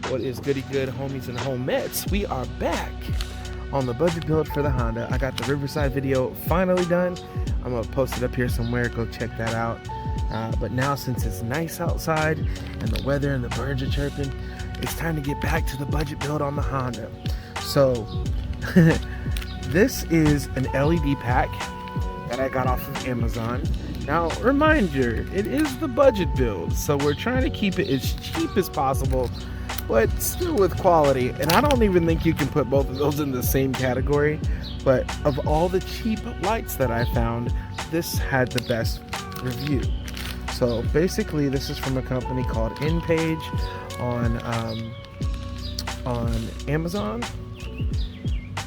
What is goody good, homies and homettes? We are back on the budget build for the Honda. I got the Riverside video finally done. I'm gonna post it up here somewhere, go check that out. But now, since it's nice outside and the weather and the birds are chirping, it's time to get back to the budget build on the Honda. So this is an LED pack that I got off of Amazon. Now, reminder, it is the budget build, so we're trying to keep it as cheap as possible, but still with quality. And I don't even think you can put both of those in the same category, but of all the cheap lights that I found, this had the best review. So basically, this is from a company called Endpage on Amazon.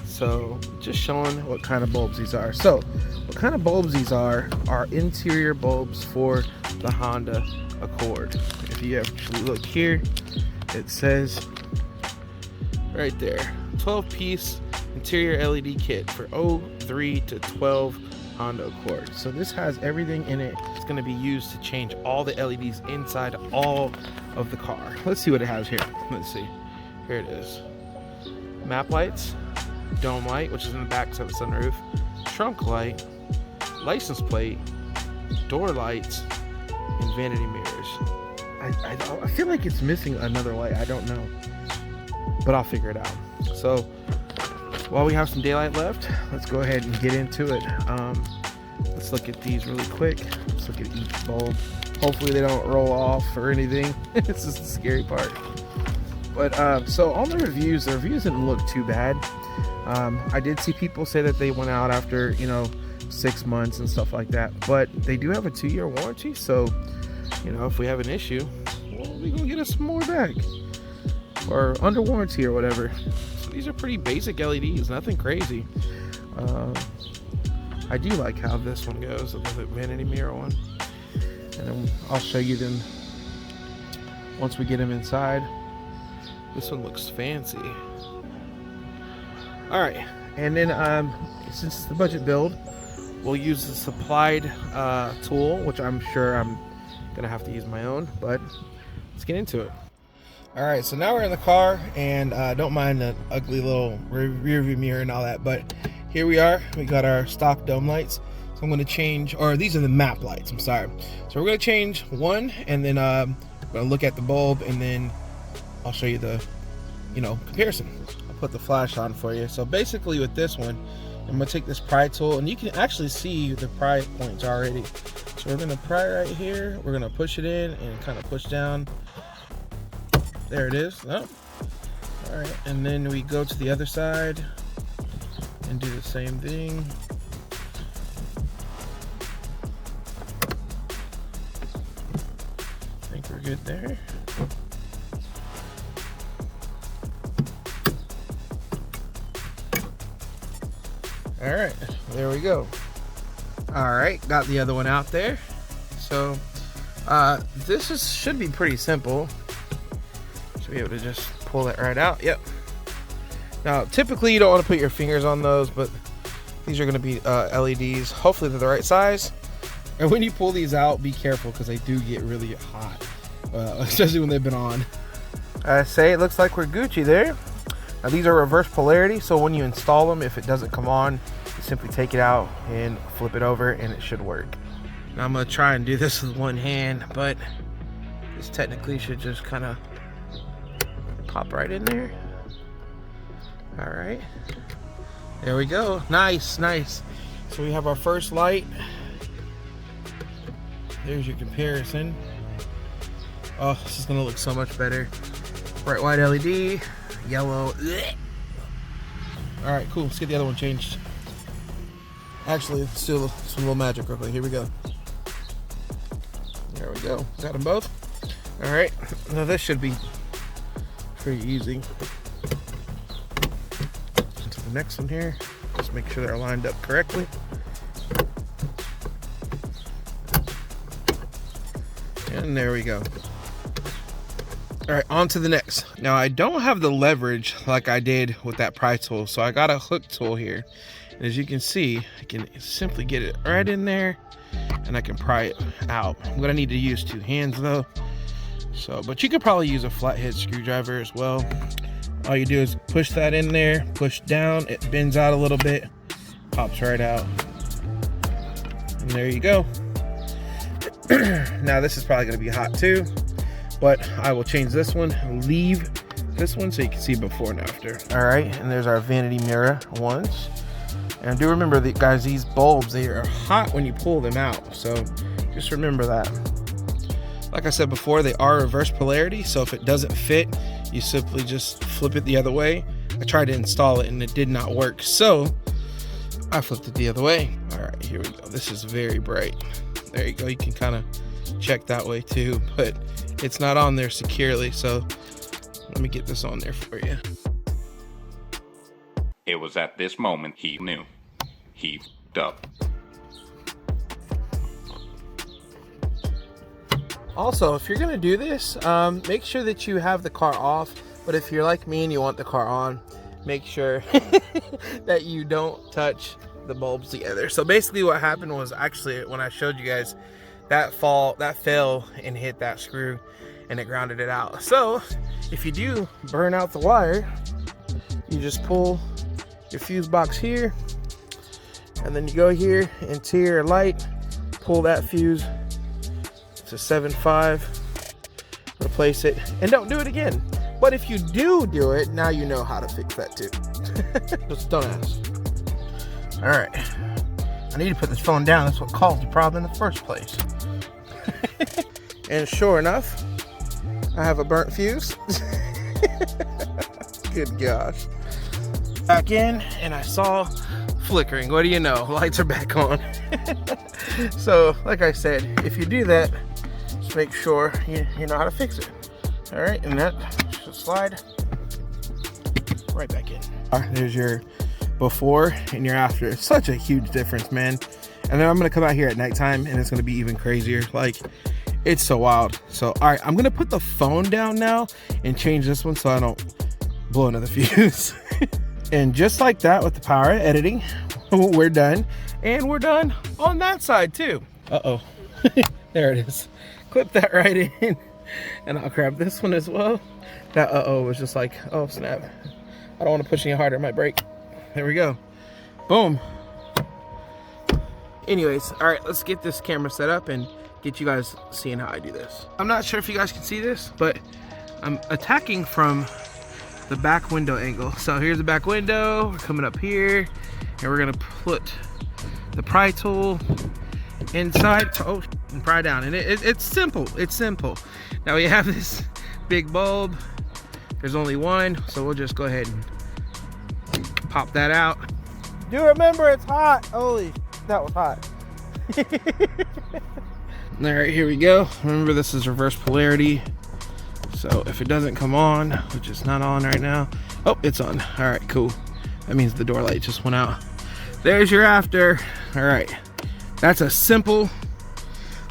So just showing what kind of bulbs these are. So what kind of bulbs these are interior bulbs for the Honda Accord. If you actually look here, it says right there, 12-piece interior LED kit for 03 to 12 Honda Accord. So this has everything in it. It's going to be used to change all the LEDs inside all of the car. Let's see what it has here. Let's see. Here it is. Map lights, dome light, which is in the back of the sunroof, trunk light, license plate, door lights, and vanity mirrors. I feel like it's missing another light. I don't know, but I'll figure it out. So while we have some daylight left, let's go ahead and get into it. Let's look at these really quick. Let's look at each bulb. Hopefully they don't roll off or anything. This is the scary part. But so on the reviews didn't look too bad. I did see people say that they went out after 6 months and stuff like that, but they do have a 2-year warranty. So if we have an issue, well, we gonna get us some more back or under warranty or whatever. So these are pretty basic LEDs, nothing crazy. I do like how this one goes, the vanity mirror one, and then I'll show you them once we get them inside. This one looks fancy. All right, and then since it's the budget build, we'll use the supplied tool, which I'm sure I'm gonna have to use my own, but let's get into it. All right, so now we're in the car, and don't mind the ugly little rear view mirror and all that, but here we are. We got our stock dome lights. So I'm gonna change, or these are the map lights, I'm sorry. So we're gonna change one, and then I'm gonna look at the bulb, and then I'll show you the comparison. I'll put the flash on for you. So basically with this one, I'm gonna take this pry tool, and you can actually see the pry points already. So we're gonna pry right here, we're gonna push it in and kind of push down. There it is. Oh. All right, and then we go to the other side and do the same thing. I think we're good there. All right, there we go. All right, got the other one out there. So this should be pretty simple. Should be able to just pull it right out. Yep. Now, typically you don't want to put your fingers on those, but these are going to be LEDs. Hopefully they're the right size. And when you pull these out, be careful because they do get really hot, especially when they've been on. I say it looks like we're Gucci there. Now these are reverse polarity, so when you install them, if it doesn't come on, you simply take it out and flip it over and it should work. Now I'm going to try and do this with one hand, but this technically should just kind of pop right in there. All right, there we go. Nice. So we have our first light. There's your comparison. Oh, this is gonna look so much better. Bright white LED, yellow. All right, cool. Let's get the other one changed. Actually, let's do some little magic real quick. Here we go. There we go. Got them both. All right. Now this should be pretty easy. To the next one here. Just make sure they're lined up correctly. And there we go. All right, on to the next. Now I don't have the leverage like I did with that pry tool, so I got a hook tool here. And as you can see, I can simply get it right in there and I can pry it out. I'm gonna need to use 2 hands though. So, but you could probably use a flathead screwdriver as well. All you do is push that in there, push down, it bends out a little bit, pops right out. And there you go. Now this is probably gonna be hot too, but I will change this one, leave this one so you can see before and after. All right, and there's our vanity mirror ones. And do remember that, guys, these bulbs, they are hot when you pull them out. So just remember that. Like I said before, they are reverse polarity. So if it doesn't fit, you simply just flip it the other way. I tried to install it and it did not work. So I flipped it the other way. All right, here we go. This is very bright. There you go. You can kind of check that way too, but it's not on there securely. So let me get this on there for you. It was at this moment he knew. He f***ed up. Also, if you're gonna do this, make sure that you have the car off. But if you're like me and you want the car on, make sure that you don't touch the bulbs together. So basically what happened was, actually when I showed you guys, that fell and hit that screw and it grounded it out. So if you do burn out the wire, you just pull your fuse box here, and then you go here, interior light, pull that fuse to 7.5, replace it, and don't do it again. But if you do it, now you know how to fix that too. Just don't ask. All right, I need to put this phone down. That's what caused the problem in the first place. And sure enough, I have a burnt fuse. Good gosh. Back in, and I saw flickering. What do you know? Lights are back on. So, like I said, if you do that, just make sure you know how to fix it. All right, and that should slide right back in. All right, there's your before and your after. It's such a huge difference, man. And then I'm gonna come out here at nighttime, and it's gonna be even crazier. Like, it's so wild. So, all right, I'm gonna put the phone down now and change this one so I don't blow another fuse. And just like that, with the power of editing, we're done. And we're done on that side too. Uh-oh. There it is. Clip that right in. And I'll grab this one as well. That uh-oh was just like, oh snap. I don't want to push any harder, it might break. There we go. Boom. Anyways, all right, let's get this camera set up and get you guys seeing how I do this. I'm not sure if you guys can see this, but I'm attacking from the back window angle. So here's the back window. We're coming up here, and we're gonna put the pry tool inside. Oh, and pry down. And it's simple. It's simple. Now we have this big bulb. There's only one, so we'll just go ahead and pop that out. Do remember it's hot. Holy, that was hot. All right, here we go. Remember, this is reverse polarity. So if it doesn't come on, which is not on right now. Oh, it's on. All right, cool. That means the door light just went out. There's your after. All right, that's a simple.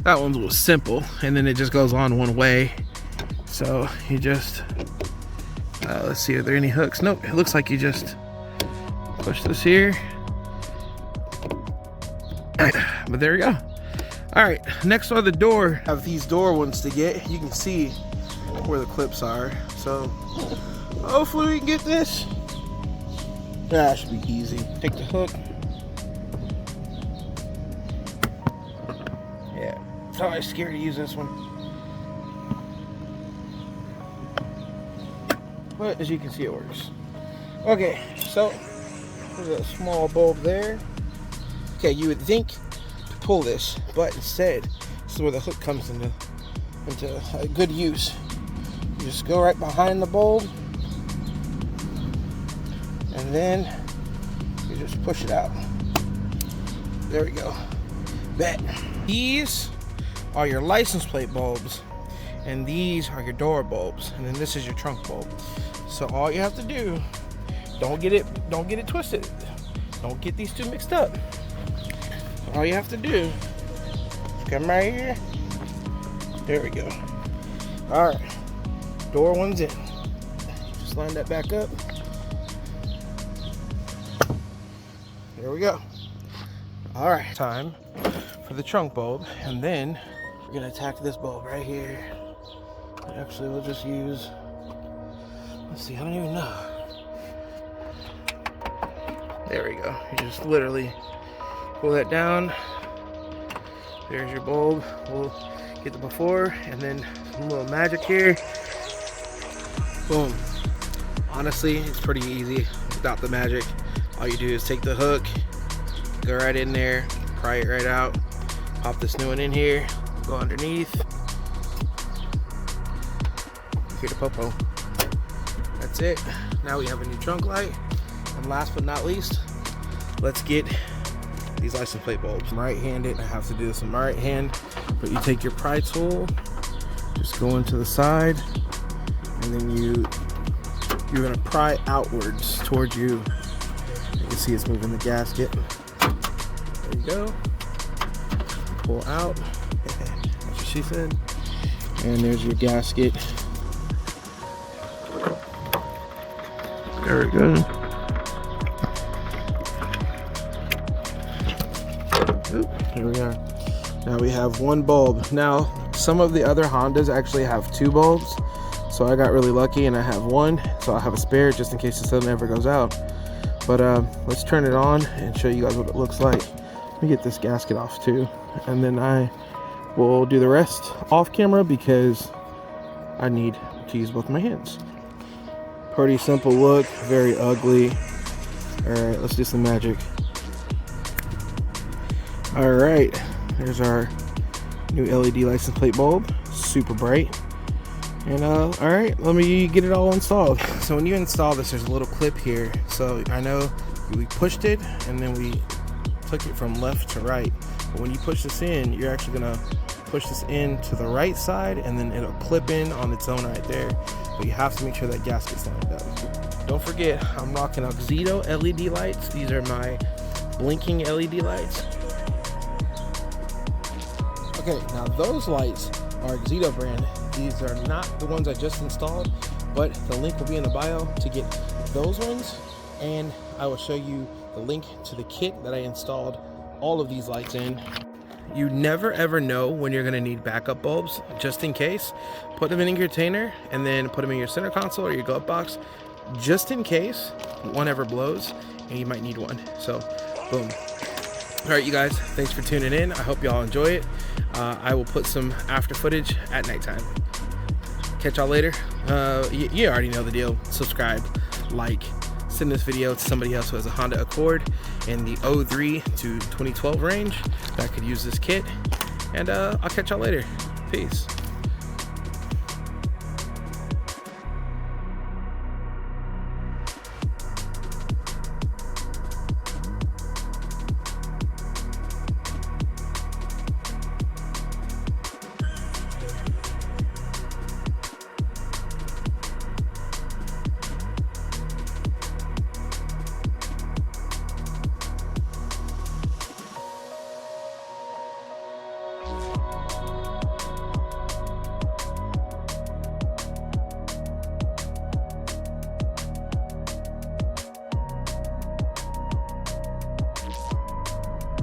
That one was simple, and then it just goes on one way. So you just, let's see, are there any hooks? Nope, it looks like you just push this here. But there we go. All right, next on the door, I have these door ones to get. You can see where the clips are. So hopefully we can get this. That should be easy. Take the hook. Yeah, I'm always scared to use this one. But as you can see, it works. Okay, so there's a small bulb there. Okay, you would think to pull this, but instead, this is where the hook comes into a good use. You just go right behind the bulb, and then you just push it out. There we go. Bet. These are your license plate bulbs, and these are your door bulbs, and then this is your trunk bulb. So all you have to do, don't get it twisted. Don't get these two mixed up. All you have to do, come right here. There we go. All right. Door one's in. Just line that back up. There we go. All right, time for the trunk bulb, and then we're gonna attack this bulb right here. Actually, we'll just use, let's see, I don't even know. There we go. You just literally pull that down. There's your bulb. We'll get the before and then a little magic here. Boom. Honestly, it's pretty easy without the magic. All you do is take the hook, go right in there, pry it right out, pop this new one in here, go underneath. Here to popo. That's it. Now we have a new trunk light. And last but not least, let's get these license plate bulbs. I'm right-handed. I have to do this with my right hand. But you take your pry tool, just go into the side, and then you're gonna pry outwards towards you. You can see it's moving the gasket. There you go. Pull out. That's what she said. And there's your gasket. There we go. Oop, here we are. Now we have one bulb. Now, some of the other Hondas actually have two bulbs. So I got really lucky and I have one. So I'll have a spare just in case this one ever goes out. But let's turn it on and show you guys what it looks like. Let me get this gasket off too. And then I will do the rest off camera because I need to use both my hands. Pretty simple look, very ugly. All right, let's do some magic. All right, there's our new LED license plate bulb, super bright. And all right, let me get it all installed. So when you install this, there's a little clip here. So I know we pushed it and then we took it from left to right. But when you push this in, you're actually gonna push this in to the right side and then it'll clip in on its own right there. But you have to make sure that gasket's lined up. Don't forget, I'm rocking Auxito LED lights. These are my blinking LED lights. Okay, now those lights are Auxito brand. These are not the ones I just installed, but the link will be in the bio to get those ones. And I will show you the link to the kit that I installed all of these lights in. You never ever know when you're gonna need backup bulbs. Just in case, put them in your container and then put them in your center console or your glove box, just in case one ever blows and you might need one. So, boom. All right, you guys, thanks for tuning in. I hope y'all enjoy it. I will put some after footage at nighttime. Catch y'all later. You already know the deal. Subscribe, like, send this video to somebody else who has a Honda Accord in the 03 to 2012 range that could use this kit. And I'll catch y'all later. Peace.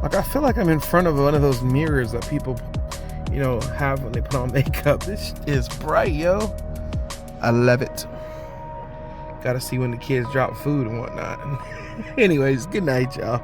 Like, I feel like I'm in front of one of those mirrors that people, you know, have when they put on makeup. This is bright, yo. I love it. Gotta see when the kids drop food and whatnot. Anyways, good night, y'all.